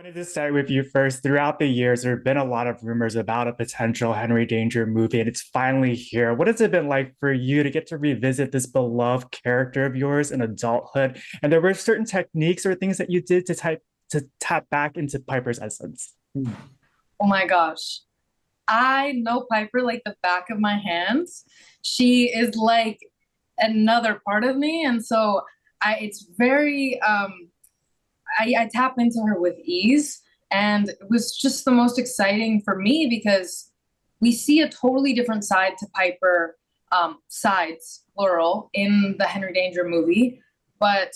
Wanted to start with you first. Throughout the years, there have been a lot of rumors about a potential Henry Danger movie, and it's finally here. What has it been like for you to get to revisit this beloved character of yours in adulthood? And there were certain techniques or things that you did to tap back into Piper's essence. Oh my gosh. I know Piper like the back of my hands. She is like another part of me. And so it's very I tap into her with ease. And it was just the most exciting for me because we see a totally different side to Piper, sides, plural, in the Henry Danger movie. But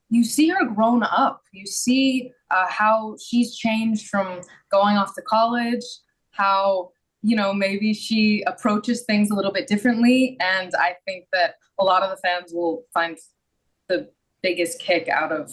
you see her grown up. You see how she's changed from going off to college, how, maybe she approaches things a little bit differently. And I think that a lot of the fans will find the biggest kick out of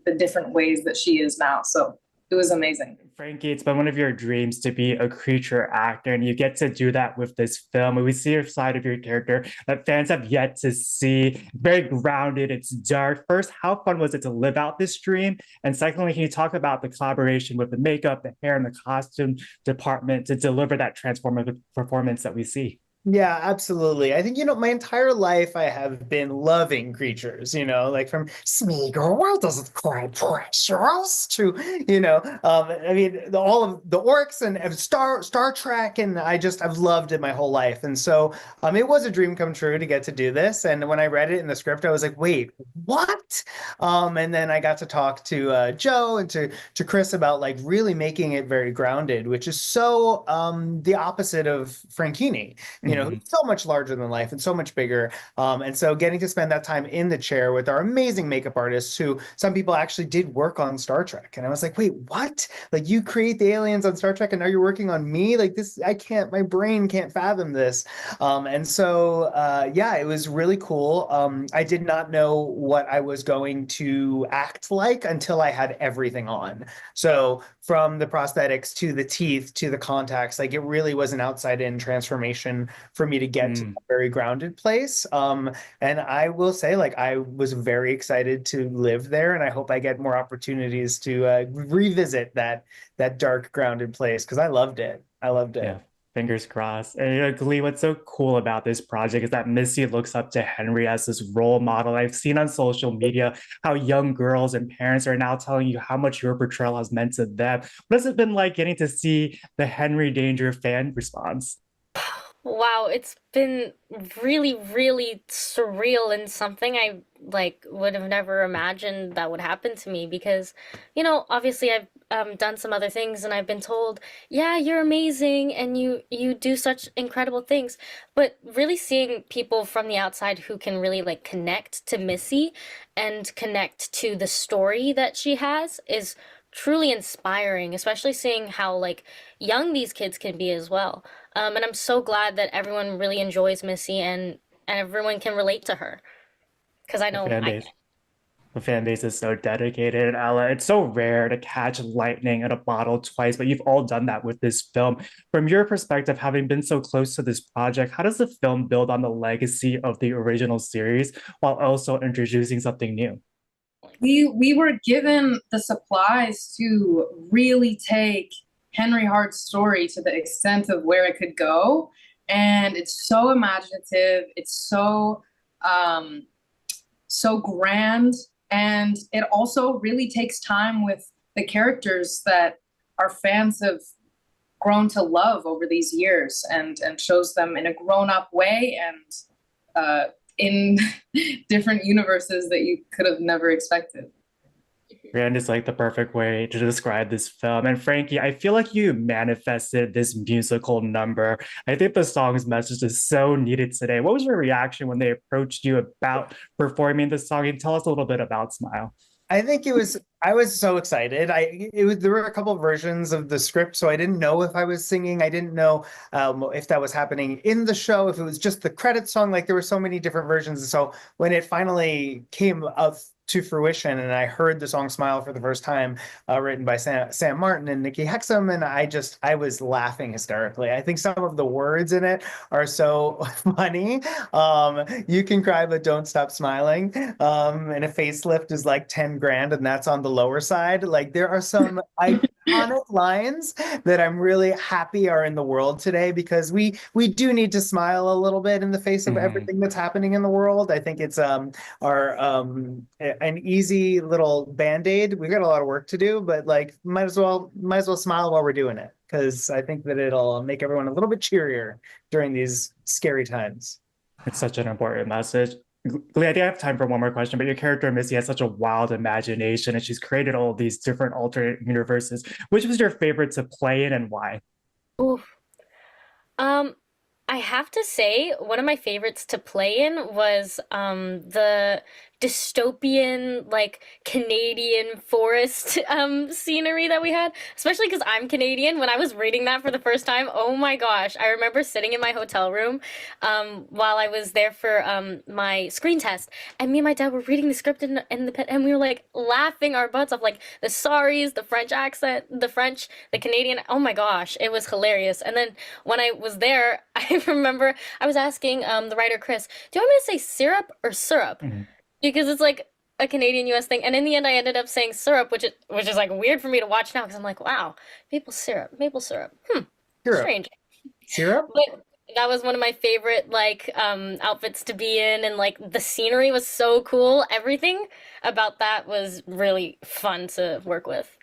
the different ways that she is now. So it was amazing. Frankie, it's been one of your dreams to be a creature actor, and you get to do that with this film. And we see a side of your character that fans have yet to see. Very grounded, it's dark. First, how fun was it to live out this dream? And secondly, can you talk about the collaboration with the makeup, the hair, and the costume department to deliver that transformative performance that we see? Yeah, absolutely. I think, my entire life I have been loving creatures, like from Smeagol, why does it cry precious to, all of the orcs and Star Trek, and I've loved it my whole life. And so it was a dream come true to get to do this. And when I read it in the script, I was like, wait, what? And then I got to talk to Joe and to Chris about like really making it very grounded, which is so the opposite of Frankini. Who's so much larger than life and so much bigger. And so getting to spend that time in the chair with our amazing makeup artists, who some people actually did work on Star Trek. And I was like, wait, what? Like, you create the aliens on Star Trek and now you're working on me? Like, this, my brain can't fathom this. And so, yeah, it was really cool. I did not know what I was going to act like until I had everything on. So from the prosthetics to the teeth to the contacts, like, it really was an outside in transformation for me to get to a very grounded place. And I will say, like, I was very excited to live there, and I hope I get more opportunities to revisit that dark, grounded place, because I loved it. I loved it. Yeah, fingers crossed. And Glee, what's so cool about this project is that Missy looks up to Henry as this role model. I've seen on social media how young girls and parents are now telling you how much your portrayal has meant to them. What has it been like getting to see the Henry Danger fan response? Wow, it's been really, really surreal and something I like would have never imagined that would happen to me because, obviously I've done some other things and I've been told, yeah, you're amazing and you do such incredible things. But really seeing people from the outside who can really like connect to Missy and connect to the story that she has is truly inspiring, especially seeing how like young these kids can be as well. And I'm so glad that everyone really enjoys Missy and everyone can relate to her because I The know fan I base. can. The fan base is so dedicated, Ella. It's so rare to catch lightning in a bottle twice, but you've all done that with this film. From your perspective, having been so close to this project, how does the film build on the legacy of the original series while also introducing something new? We were given the supplies to really take Henry Hart's story to the extent of where it could go. And it's so imaginative, it's so grand, and it also really takes time with the characters that our fans have grown to love over these years, and shows them in a grown-up way, and in different universes that you could have never expected. Grand is like the perfect way to describe this film. And Frankie, I feel like you manifested this musical number. I think the song's message is so needed today. What was your reaction when they approached you about performing the song? And tell us a little bit about Smile. I think I was so excited. There were a couple of versions of the script, so I didn't know if I was singing. I didn't know if that was happening in the show, if it was just the credit song. Like, there were so many different versions. And so when it finally came to fruition, and I heard the song "Smile" for the first time, written by Sam Martin and Nikki Hexum, and I was laughing hysterically. I think some of the words in it are so funny. You can cry, but don't stop smiling. And a facelift is like 10 grand, and that's on the lower side. Like there are some iconic lines that I'm really happy are in the world today, because we do need to smile a little bit in the face of Mhm. everything that's happening in the world. I think it's our an easy little band-aid. We've got a lot of work to do, but like might as well smile while we're doing it, because I think that it'll make everyone a little bit cheerier during these scary times. It's such an important message. Glee, I think I have time for one more question, but your character Missy has such a wild imagination and she's created all these different alternate universes. Which was your favorite to play in and why? Oof. Um, I have to say, one of my favorites to play in was the dystopian, like Canadian forest scenery that we had. Especially because I'm Canadian. When I was reading that for the first time, oh my gosh, I remember sitting in my hotel room while I was there for my screen test, and me and my dad were reading the script in the pit, and we were like laughing our butts off, like the sorries, the French accent, the French, the Canadian. Oh my gosh, it was hilarious. And then when I was there, I remember I was asking the writer Chris, "Do you want me to say syrup or syrup?" Mhm. Because it's like a Canadian US thing. And in the end I ended up saying syrup, which is like weird for me to watch now because I'm like, wow, maple syrup, maple syrup. Syrup. Strange. Syrup? But that was one of my favorite like outfits to be in, and like the scenery was so cool. Everything about that was really fun to work with.